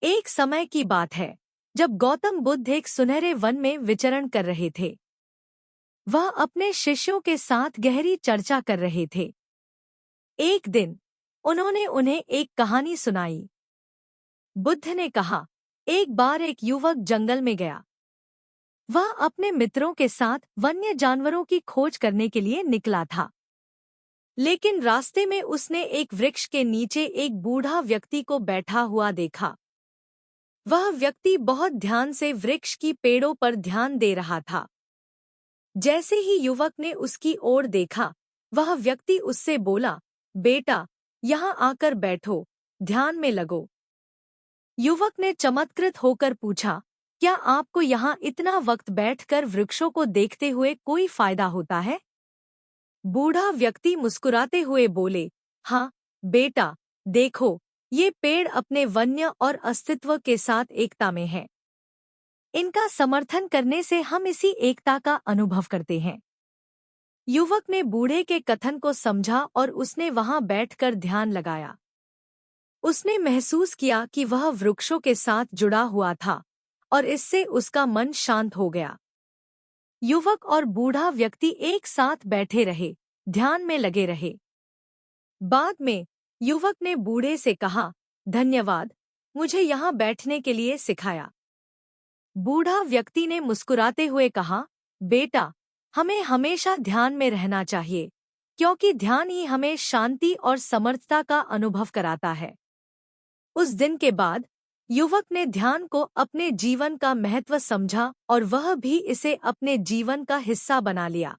एक समय की बात है जब गौतम बुद्ध एक सुनहरे वन में विचरण कर रहे थे। वह अपने शिष्यों के साथ गहरी चर्चा कर रहे थे। एक दिन उन्होंने उन्हें एक कहानी सुनाई। बुद्ध ने कहा, एक बार एक युवक जंगल में गया। वह अपने मित्रों के साथ वन्य जानवरों की खोज करने के लिए निकला था। लेकिन रास्ते में उसने एक वृक्ष के नीचे एक बूढ़ा व्यक्ति को बैठा हुआ देखा। वह व्यक्ति बहुत ध्यान से वृक्ष की पेड़ों पर ध्यान दे रहा था। जैसे ही युवक ने उसकी ओर देखा, वह व्यक्ति उससे बोला, बेटा, यहाँ आकर बैठो, ध्यान में लगो। युवक ने चमत्कृत होकर पूछा, क्या आपको यहाँ इतना वक्त बैठकर वृक्षों को देखते हुए कोई फायदा होता है? बूढ़ा व्यक्ति मुस्कुराते हुए बोले, हाँ बेटा, देखो, ये पेड़ अपने वन्य और अस्तित्व के साथ एकता में हैं। इनका समर्थन करने से हम इसी एकता का अनुभव करते हैं। युवक ने बूढ़े के कथन को समझा और उसने वहां बैठकर ध्यान लगाया। उसने महसूस किया कि वह वृक्षों के साथ जुड़ा हुआ था और इससे उसका मन शांत हो गया। युवक और बूढ़ा व्यक्ति एक साथ बैठे रहे, ध्यान में लगे रहे। बाद में युवक ने बूढ़े से कहा, धन्यवाद, मुझे यहाँ बैठने के लिए सिखाया। बूढ़ा व्यक्ति ने मुस्कुराते हुए कहा, बेटा, हमें हमेशा ध्यान में रहना चाहिए, क्योंकि ध्यान ही हमें शांति और समर्थता का अनुभव कराता है। उस दिन के बाद युवक ने ध्यान को अपने जीवन का महत्व समझा और वह भी इसे अपने जीवन का हिस्सा बना लिया।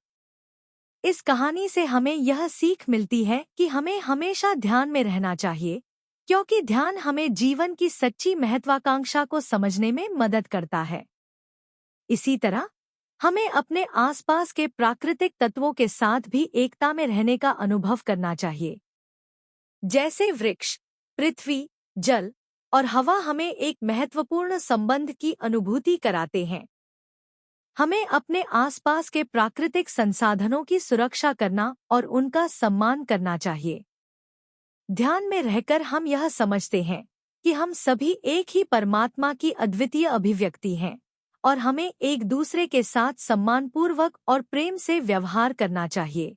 इस कहानी से हमें यह सीख मिलती है कि हमें हमेशा ध्यान में रहना चाहिए, क्योंकि ध्यान हमें जीवन की सच्ची महत्वाकांक्षा को समझने में मदद करता है। इसी तरह हमें अपने आसपास के प्राकृतिक तत्वों के साथ भी एकता में रहने का अनुभव करना चाहिए। जैसे वृक्ष, पृथ्वी, जल और हवा हमें एक महत्वपूर्ण संबंध की अनुभूति कराते हैं। हमें अपने आसपास के प्राकृतिक संसाधनों की सुरक्षा करना और उनका सम्मान करना चाहिए। ध्यान में रहकर हम यह समझते हैं कि हम सभी एक ही परमात्मा की अद्वितीय अभिव्यक्ति हैं और हमें एक दूसरे के साथ सम्मानपूर्वक और प्रेम से व्यवहार करना चाहिए।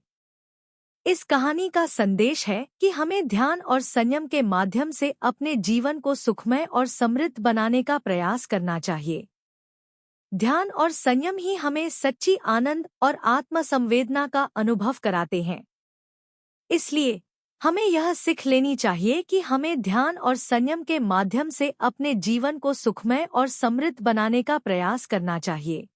इस कहानी का संदेश है कि हमें ध्यान और संयम के माध्यम से अपने जीवन को सुखमय और समृद्ध बनाने का प्रयास करना चाहिए। ध्यान और संयम ही हमें सच्ची आनंद और आत्मसंवेदना का अनुभव कराते हैं। इसलिए हमें यह सीख लेनी चाहिए कि हमें ध्यान और संयम के माध्यम से अपने जीवन को सुखमय और समृद्ध बनाने का प्रयास करना चाहिए।